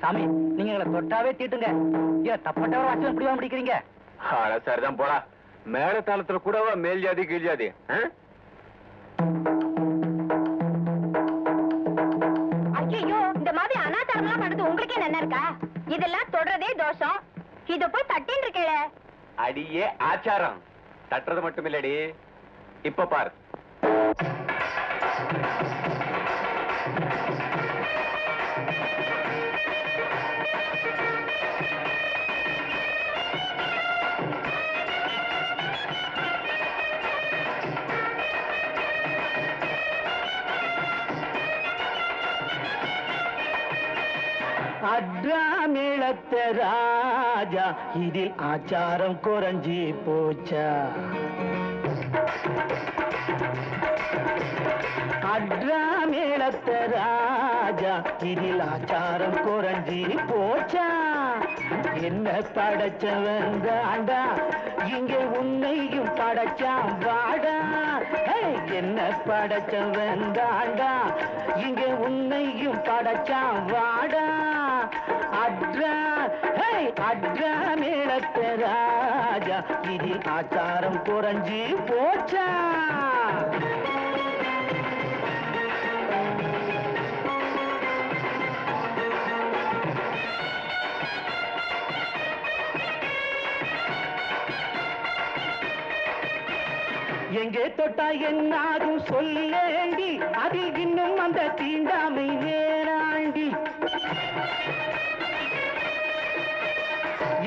சாமி நீங்க எங்களை தொட்டாவே தீட்டுங்க. ஏன் தப்பட்டவரை வச்சு எப்படி தான் பிடிக்கிறீங்க? சரிதான் போடா. மேல தாளத்துல கூடவா மேல் ஜாதி கீழ் ஜாதி? ஐயோ, இந்த மாதிரி அனாச்சாரம்லாம் பண்றது உங்களுக்கே என்ன இருக்கா? இதெல்லாம் தொடரதே தோஷம். இத போய் தட்டின்னு இருக்கே. அடியே ஆச்சாரம். தட்டுறது மட்டும் இல்லடி, இப்ப பாரு. அட்ரா மேளத்த ராஜா, இதில் ஆச்சாரம் குறைஞ்சி போச்சா? அட்ரா மேளத்த ராஜா, இதில் ஆச்சாரம் குறைஞ்சி போச்சா? என்ன படைச்சவன் தாண்டா, இங்கே உன்னையும் படைச்சான் வாடா. என்ன படைச்சவன் தாண்டா, இங்கே உன்னையும் படைச்சான் வாடா. அட்ரா அட்ரா மேளத்த ராஜா, இதில் ஆச்சாரம் குறைஞ்சி போச்சா? எங்கே தொட்டா என்னாகும் சொல்லேண்டி, அதில் இன்னும் அந்த தீண்டாமை வேறாண்டி.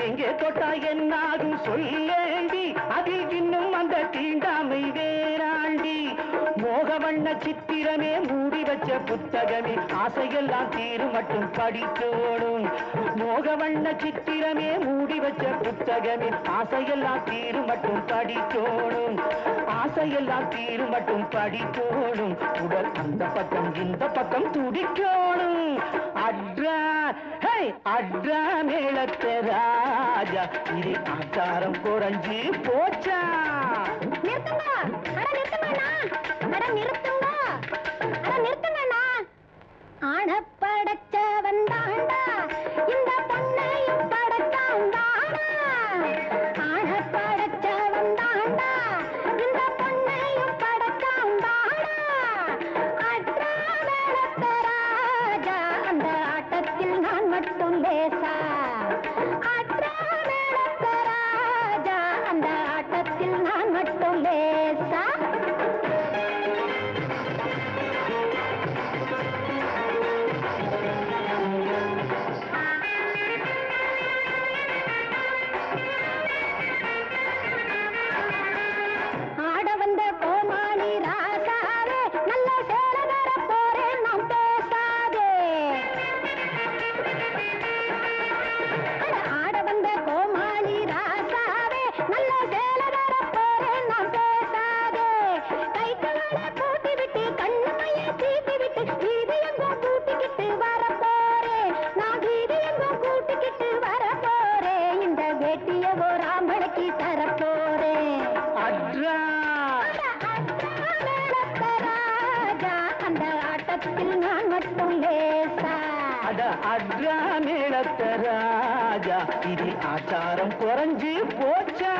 எங்கே தொட்டா என்னாகும் சொல்லேண்டி, அதில் இன்னும் அந்த தீண்டாமை வேறாண்டி. மோகவண்ண சித்திரமே மூடி வச்ச புத்தகமே, ஆசையெல்லாம் தீரும் மட்டும் படிக்கோடும். மோகவண்ண சித்திரமே மூடி வச்ச புத்தகமே, ஆசையெல்லாம் தீரும் மட்டும் படிக்கோடும். ஆசையெல்லாம் தீரும் மட்டும் படிக்கோடும். உடல் அந்த பக்கம் இந்த பக்கம் துடிக்கோடும். அட்ரா அட்ரா மேளத்த ராஜா, இது ஆச்சாரம் குறைஞ்சி போச்சா? ஆணப்படைச்சவன் தாண்டா, இந்த பொண்ணையும் படைச்சான் தாண்டா. ஆணப்படைச்சவன் தாண்டா, இந்த பொண்ணையும் படைச்சான் தாண்டா. அட்ரா மேளத்த ராஜா, அந்த ஆட்டத்தில் நான் மட்டும் லேசா. அட்ரா மேளத்த ராஜா, அந்த ஆட்டத்தில் நான் மட்டும் லேசா. அட்ரா மேளத்த ராஜா, இது ஆச்சாரம் குறைஞ்சி போச்சா?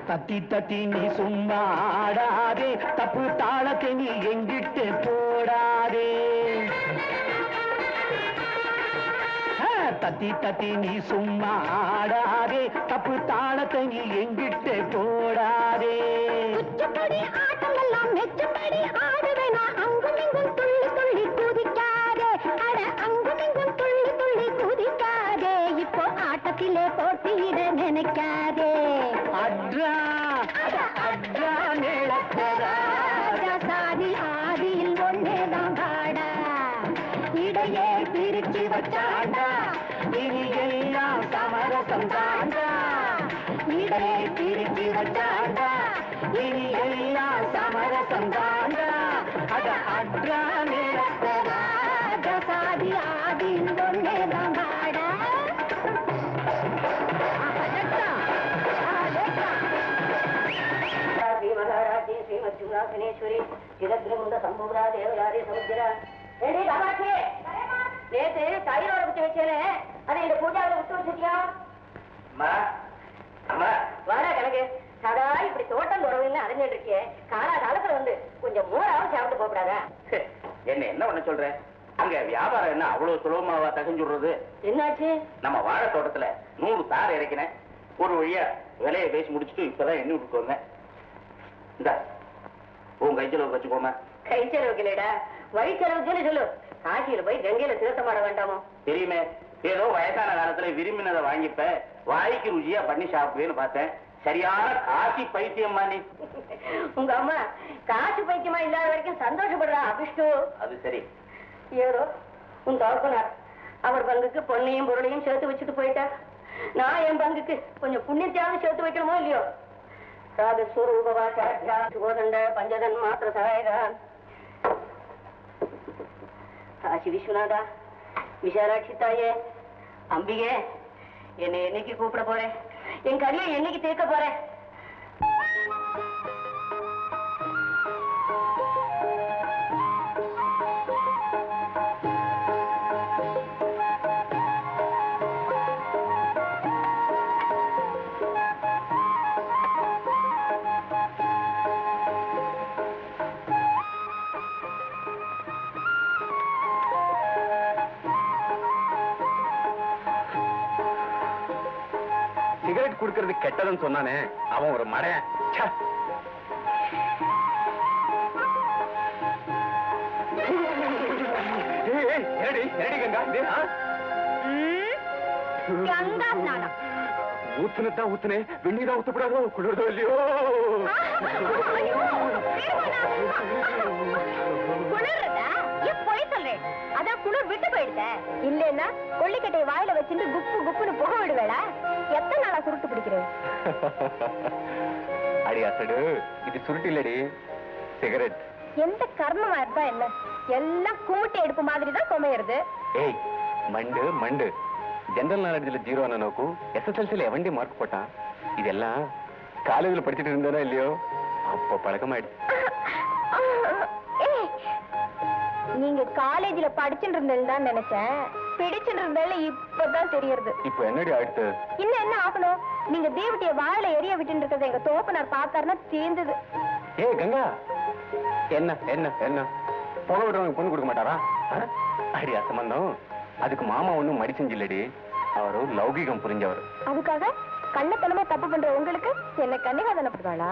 தத்தி தத்தி நீ சும்மா ஆடாதே, தப்பு தாளத்தை நீ எங்கிட்டு போடாதே. தத்தி தத்தி நீ சும்மா ஆடாதே, தப்பு தாளத்தை நீ எங்கிட்டு போடாதே. குச்சிப்படி ஆட்டம் எல்லாம் மெச்சப்படி ஆடுவேனா, அங்கும் இங்கும் துள்ளி துள்ளி குதிக்காதே. அட அங்கும் இங்கும் துள்ளி துள்ளி குதிக்காதே. இப்போ ஆட்டத்திலே போட்டியிட நினைக்காதே. அட்ரா அட்ரா மேளத்த ராஜா, சாதி ஆதியில் ஒன்னேதான் பாடா. இடையே பிரிச்சு வச்சாண்டா, இனி எல்லாம் சமரசம் தாண்டா. இடையே பிரிச்சு வச்சாண்டா, இனி எல்லாம் சமரசம் தாண்டா. அட அட்ரா மேளத்த ராஜா, சாதி ஆதியில் ஒன்னேதான் பாடா. வாசனேஸ்வரி சிதத்ரமுண்ட சம்பூரா தேவயாரி சமுத்திரா. ஏடி காமாட்சி, நேத்து தைரோட குத்தி வச்சேனே, அதை இந்த பூஜாவில் விட்டு வச்சிருக்கியா? வாடா கணக்கு. சதா இப்படி தோட்டம் உறவுன்னு அறிஞ்சிட்டு இருக்கியே, காலா காலத்துல வந்து கொஞ்சம் மூணாவது சாப்பிட்டு போகக்கூடாதா? என்ன பண்ண சொல்ற? அங்க வியாபாரம் என்ன அவ்வளவு சுலபமாவா தகஞ்சுடுறது? என்னாச்சு? நம்ம வாழை தோட்டத்துல 100 தார் இறக்கினேன். ஒரு வழியா விலையை பேசி முடிச்சுட்டு இப்பதான் எண்ணி விட்டுட்டு வந்தேன். இந்த உன் கைச்செலவு வச்சுக்கோமா. கை செலவுக்கு இல்லடா, வழி செலவுக்குன்னு சொல்லு. காசியில போய் கங்கையில தீர்த்தமாட வேண்டாமோ? தெரியுமே, ஏதோ வயசான காலத்துல விரும்பினதை வாங்கிப்ப வாய்க்கு ருசியா பண்ணி சாப்பிடுவேன்னு பார்த்தேன். சரியான காசி பைத்தியம்மா நீ. உங்க அம்மா காசு பைத்தியமா இல்லாத வரைக்கும் சந்தோஷப்படுறா அபிஷ்டு. அது சரி. ஏதோ உன் தோப்பனார் அவர் பங்குக்கு பொண்ணையும் பொருளையும் சேர்த்து வச்சுட்டு போயிட்டா. நான் என் பங்குக்கு கொஞ்சம் புண்ணியத்தையாவது சேர்த்து வைக்கணுமோ இல்லையோ? ராகஸ்வரூபவாசாத்யாசுகோதண்ட பஞ்சதன் மாத்திர சகாயதான். காசி விஸ்வநாதா, விசாலாட்சி தாயே, அம்பிகே, என்னை என்னைக்கு கூப்பிட போறேன்? என் கரியை என்னைக்கு தீர்க்க போறேன்? சிகரெட் குடுக்கறது கெட்டதுன்னு சொன்னானே, அவன் ஒரு மடையன். கங்கா ஸ்நானம் ஊத்துனதான் ஊத்துனே, வெந்நீரா ஊத்தப்படாதோ, குளிர்தோ இல்லையோ? குளிர்றதா? போய் சொல்றேன், அதான் குளிர் விட்டு போயிடுத. இல்லன்னா கொள்ளிக்கட்டை வாயில வச்சுட்டு குப்பு குப்புன்னு புக விடுவேடா. எத்தனை நாளா சுருட்டு பிடிக்கிறேன்? அடி அசடு, இது சுருட்டு இல்லடி, சிகரெட். எந்த கர்மமா இருந்தா என்ன, எல்லாம் கூட்டி எடுப்பு மாதிரி தான் குமையிறது. ஏய் மண்டு மண்டு, ஜெனரல் நாலேஜ்ல 0 நோக்கு, SSLCல எவண்டி மார்க் போட்டான். இதெல்லாம் காலேஜ்ல படிச்சுட்டு இருந்தானா இல்லையோ, அப்போ பழக்கமாயிடுச்சு. நீங்க காலேஜ்ல படிச்சுட்டு இருந்தேன்னு தான் நினைச்சேன். பிடிச்சுட்டு இருந்தால இப்பதான் தெரியறது. இப்போ என்னடி ஆயிடுச்சு? இன்னும் என்ன ஆகணும்? நீங்க தேவட்டிய வாயில எரிய விட்டு இருக்கிறத எங்க தோப்பனார் பார்த்தாருன்னா தீர்ந்தது. ஏய் கங்கா, என்ன என்ன என்ன புக விடுறவங்க பொண்ணு கொடுக்க மாட்டாரா? அடி அசம்பந்தம், அதுக்கு மாமா ஒண்ணும் மடி செஞ்சில்லடி, அவரு லௌகிகம் புரிஞ்சவர். அதுக்காக கண்ணத்தனமா தப்பு பண்ற உங்களுக்கு என்ன கன்னிகாதன பண்ணுவாளா?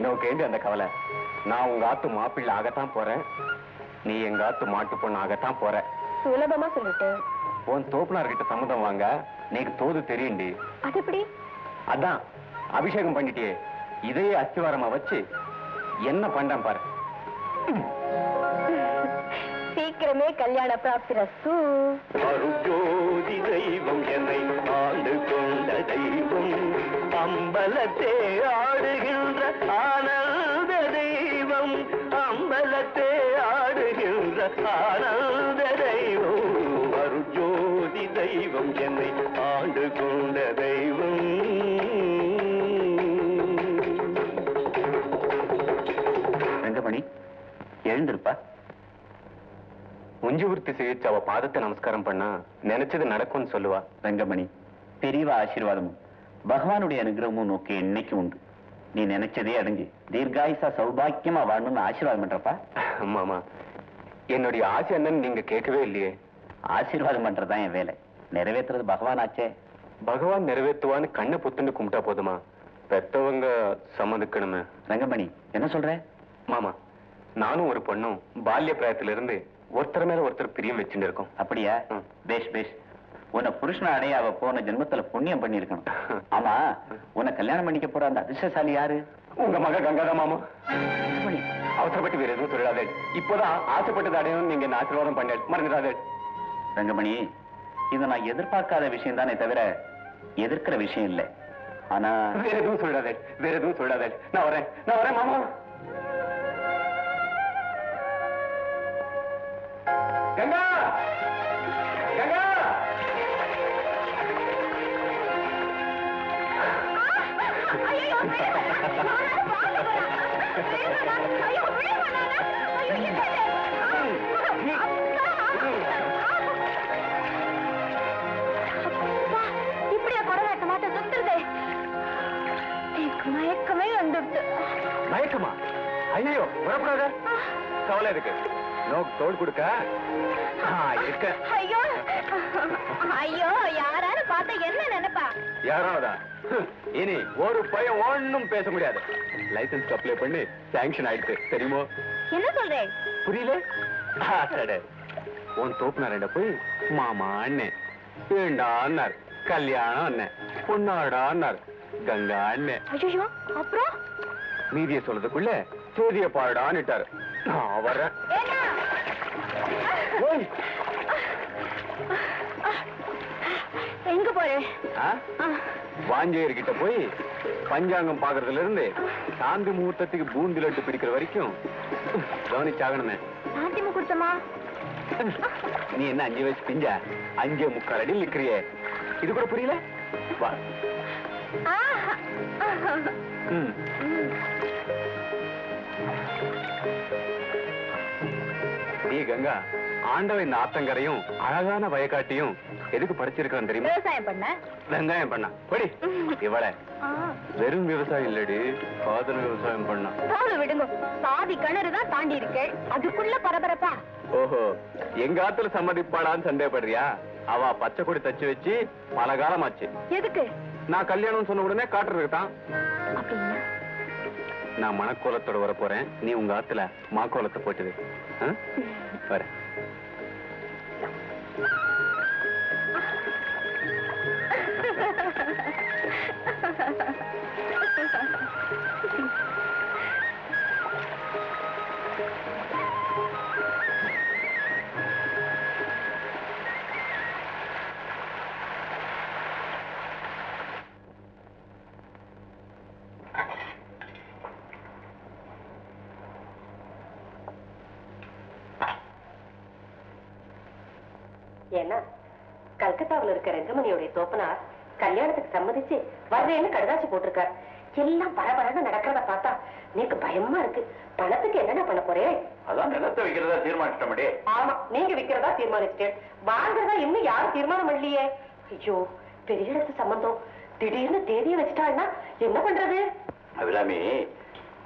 நோக்கேண்டி அந்த கவலை. நான் உங்க ஆத்து மாப்பிள்ளை ஆகத்தான் போறேன், நீ எங்க ஆத்து மாட்டு பொண்ணு ஆகத்தான் போற. சுலபமா சொல்லிட்டு உன் தோப்புனார்கிட்ட சம்மதம் வாங்க நீக்கு தோது தெரியுண்டி. அது எப்படி? அதான் அபிஷேகம் பண்ணிட்டியே, இதையே அஸ்திவாரமா வச்சு என்ன பண்றேன் பாரு. சீக்கிரமே கல்யாண பிராப்தி ரஸ்து. அருஜோதி தெய்வம் என்னை ஆண்டு கொண்ட தெய்வம், அம்பலத்தே ஆடுகின்ற ஆனந்த தெய்வம், அம்பலத்தே ஆடுகின்ற ஆனந்த தெய்வம், அருஜோதி தெய்வம் என்னை ஆண்டு கொண்ட தெய்வம். ரங்கமணி எழுந்திருப்பா. உஞ்சுவர்த்தி செய்யிச்சு அவ பாதத்தை நமஸ்காரம் பண்ணா நினைச்சது நடக்கும்னு சொல்லுவா. ரங்கமணி, பெரியவா ஆசீர்வாதமும் பகவானுடைய அனுகிரகமும் நோக்கி என்னைக்கு உண்டு. நீ நினைச்சதே அடைஞ்சு தீர்காயுசா சௌபாக்கியமா வாழணும்னு ஆசீர்வாதம் பண்றப்பா. மாமா, என்னுடைய ஆசை என்னன்னு நீங்க கேட்கவே இல்லையே. ஆசீர்வாதம் பண்றதுதான் என் வேலை, நிறைவேற்றுறது பகவான் ஆச்சே. பகவான் நிறைவேற்றுவான்னு கண்ணை புத்துண்டு கும்பிட்டா போதுமா? பெத்தவங்க சம்மதிக்கணுமே. ரங்கமணி என்ன சொல்ற? மாமா, நானும் ஒரு பொண்ணும் பால்ய பிராயத்திலிருந்து ஒருத்தர் மேல ஒருத்தர் பிரியம் வச்சுட்டு இருக்கோம். அப்படியா? பேஷ் பேஷ். உன்னை புருஷனை அடைய அவ போன ஜென்மத்துல புண்ணியம் பண்ணி இருக்கணும். ஆமா, உன்னை கல்யாணம் பண்ணிக்க போற அந்த அதிர்ஷ்டசாலி யாரு? உங்க மக கங்காதா மாமா. அவசரப்பட்டு வேற எதுவும் சொல்லாதே. இப்போதான் ஆசைப்பட்டது அடையணும் நீங்க என்ன ஆசீர்வாதம் பண்ண மறந்துடாதே. ரங்கமணி, இது நான் எதிர்பார்க்காத விஷயம் தானே தவிர எதிர்க்கிற விஷயம் இல்லை. ஆனா வேற எதுவும் சொல்லாதே, வேற எதுவும் சொல்லாதே. நான் வரேன் மாமா. கங்கா, கங்கா, ஐயோ ஐயோ விடுமா நானா ஐயோ இப்படியா கொடராட்ட மாட்ட சுத்துறதே எனக்கு மயக்கமே வந்துடுது மயக்கமா ஐயோ வரப்படாத கவலை இருக்கு தோடு கொடுக்க இருக்க ஐயோ ஐயோ யாராவது பார்த்தா என்ன நினைப்பா யாராவதா இனி ஒரு பையன் ஒண்ணும் பேச முடியாது லைசன்ஸ் அப்ளை பண்ணி சாங்ஷன் ஆயிடுச்சு தெரியுமோ என்ன சொல்றேன் புரியல சரி உன் தோப்புனார போய் மாமா அண்ணன் வேண்டா அண்ணார் கல்யாணம் அண்ணன் பொன்னாடா அண்ணார் கங்கா அண்ணன் ஐயோ அப்புறம் மீதிய சொல்றதுக்குள்ள சேதிய பாடான்னுட்டாரு நான் வர்றேன் எங்க போறேன் வாஞ்சேயர்கிட்ட போய் பஞ்சாங்கம் பாக்குறதுல இருந்து சாந்தி முகூர்த்தத்துக்கு பூந்தி லட்டு பிடிக்கிற வரைக்கும் கவனிச்சாகணுமே சாந்தி முகூர்த்தமா நீ என்ன 5 வயசு பிஞ்சா 5.75 அடி நிக்கிறியே இது கூட புரியல வா கங்கா ஆண்டவன் இந்த ஆத்தங்கரையும் அழகான வயக்காட்டியும் எதுக்கு படிச்சிருக்கான் தெரியுமா விவசாயம் பண்ண வெங்காயம் பண்ணா படி இவள வெறும் விவசாயம் இல்லடி காதல் விவசாயம் பண்ணா விடுங்க பாதி கிணறுதான் தாண்டி இருக்கு அதுக்குள்ள பரபரப்பா ஓஹோ எங்க ஆத்துல சம்மதிப்பாளான்னு சந்தேகப்படுறியா அவ பச்சை கொடி தச்சு வச்சு பல காலமாச்சு எதுக்கு நான் கல்யாணம் சொன்ன உடனே காட்டுறதுக்கு தான் அப்படின்னா நான் மணக்கோலத்தோட வர போறேன் நீ உங்க ஆத்துல மாக்கோலத்தை போட்டுது வர ஏன்னா கல்கத்தாவில் இருக்க ரங்கமணியோட தோப்பனார் கல்யாணத்துக்கு சம்மதிச்சு வர்றேன்னு கடுதாசி போட்டிருக்கார் எல்லாம் பரபரன்னு நடக்கிறத பார்த்தா எனக்கு பயமா இருக்கு பணத்துக்கு என்னென்ன பண்ண போறேன் அதான் நிலத்தை வைக்கிறதா தீர்மானிச்சிட்டோமே ஆமா நீங்க விக்கிறதா தீர்மானிச்சிட்டேன் வாங்குறதா இன்னும் யாரும் தீர்மானம் பண்ணலையே ஐயோ பெரிய இடத்து சம்பந்தம் திடீர்னு தேதியை வச்சுட்டாள்னா என்ன பண்றது அபிராமி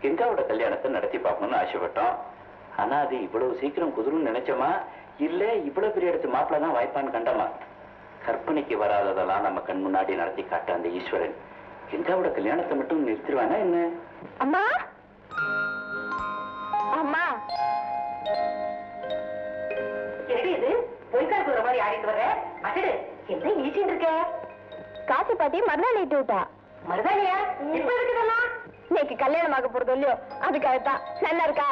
கங்காவோட கல்யாணத்தை நடத்தி பார்க்கணும்னு ஆசைப்பட்டோம் ஆனா அது இவ்வளவு சீக்கிரம் குதிருன்னு நினைச்சோமா இல்ல இவ்வளவு பெரிய இடத்து மாப்பிள்ள தான் வாய்ப்பான்னு கண்டமா கற்பனைக்கு வராததெல்லாம் நம்ம கண் முன்னாடி நடத்தி காட்ட அந்த ஈஸ்வரன் கங்காவோட கல்யாணத்தை மட்டும் நிறுத்திடுவானா என்ன அம்மா அம்மா என்னடி இது பொய்க்கால் குதிரை மாதிரி ஆடிட்டு வர்ற அசடு என்ன ஈச்சின்னு இருக்க காசு பாட்டி மறுநாள் இட்டு விட்டா மருதானியா இப்ப இருக்குதெல்லாம் இன்னைக்கு கல்யாணம் ஆக போறது இல்லையோ அதுக்காகத்தான் நல்லா இருக்கா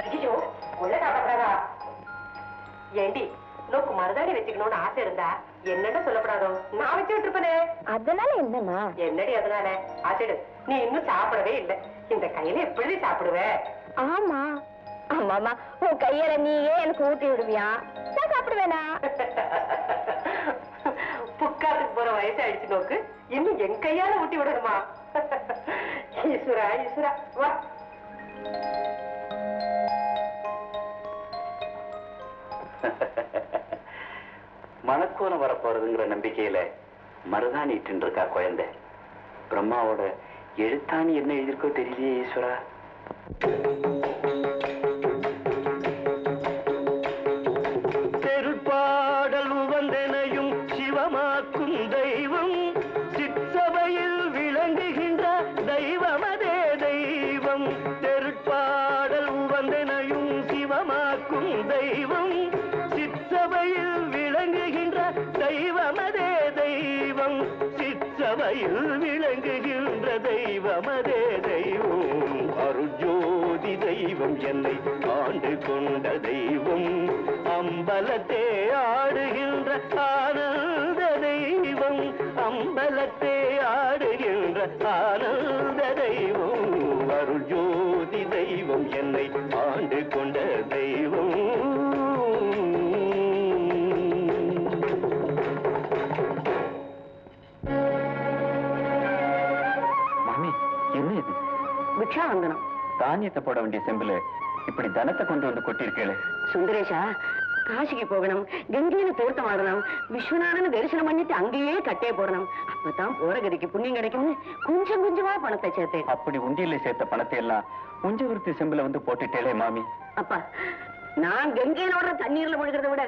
ஐயோ உள்ள சாப்பிடாதா ஏண்டி நோக்கு மருதாணி வச்சுக்கணும்னு ஆசை இருந்தா என்னன்னு சொல்லப்படாதோ நான் வச்சு விட்டுருப்பனே அதனால என்னன்னா என்னடி அதனால ஆசைடு நீ இன்னும் சாப்பிடவே இல்லை இந்த கையில எப்படி சாப்பிடுவ ஆமா ஆமாமா உன் கையில நீயே எனக்கு ஊட்டி விடுவியா நான் சாப்பிடுவேனா புக்காத்துக்கு போற வயசு ஆயிடுச்சு நோக்கு இன்னும் என் கையால ஊட்டி விடணுமா ஈஸ்வரா ஈஸ்வரா வா மணக்கோலம் வரப்போறதுங்கிற நம்பிக்கையில மருதாணி இட்டு இருக்கா குழந்தை பிரம்மாவோட எழுத்தாணி என்ன எழுதிருக்கோ தெரியலையே ஈஸ்வரா தெருப்பாடல் உவந்தனையும் சிவமாக்கும் தெய்வம் சிற்சபையில் விளங்குகின்ற தெய்வமதே தெய்வம் தெருப்பாடல் உவந்தனையும் சிவமாக்கும் தெய்வம் சிற்சபையில் விளங்குகின்ற தெய்வமதே தெய்வம் சிற்சபையில் விளங்குகின்ற தெய்வமதே தெய்வம் அருஜோதி தெய்வம் என்னை ஆண்டு கொண்ட தெய்வம் அம்பலத்தே ஆடுகின்ற ஆனந்த தெய்வம் அம்பலத்தே ஆடுகின்ற ஆனந்த தெய்வம் அருஜோதி தெய்வம் என்னை ஆண்டு கொண்ட தெய்வம் மாமி என்ன இது பிச்சாவந்தனம். தானியத்தை போட வேண்டிய செம்புல இப்படி தனத்தை கொண்டு வந்து கொட்டிருக்கேளே. சுந்தரேஷா, காசிக்கு போகணும், கங்கையில தீர்த்தம் ஆடணும், விஸ்வநாதன் தரிசனம் பண்ணிட்டு அங்கேயே கட்டே போடணும். அப்பதான் போற கதிக்கு புண்ணியம் கிடைக்கும்னு கொஞ்சம் கொஞ்சமா பணத்தை சேர்த்தேன். அப்படி உண்டியில சேர்த்த பணத்தை எல்லாம் உஞ்சவருத்தி செம்புல வந்து போட்டுட்டேளே மாமி. அப்பா, நான் கங்கையினோட தண்ணீர்ல முழுகிறத விட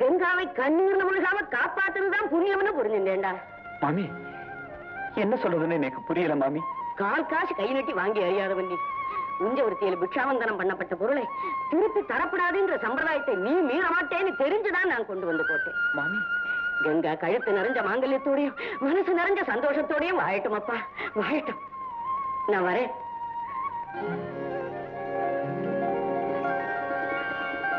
கங்காவை கண்ணீர்ல முழுகாம காப்பாத்துறதுதான் புண்ணியம்னு புரிஞ்சுட்டேன்டா. மாமி, என்ன சொல்றதுன்னு எனக்கு புரியல மாமி. கால் காசு கை நட்டி வாங்கி அறியாதவன் நீ. உஞ்சவருத்தியில பிக்ஷாவந்தனம் பண்ணப்பட்ட பொருளை திருப்பி தரப்படாதுன்ற சம்பிரதாயத்தை நீ மீற மாட்டேன்னு தெரிஞ்சுதான் நான் கொண்டு வந்து போட்டேன். மாமி, கங்கா கழுத்து நிறைஞ்ச மாங்கல்யத்தோடையும் மனசு நிறைஞ்ச சந்தோஷத்தோடையும் வாழட்டும் அப்பா, வாழட்டும். நான் வரேன்.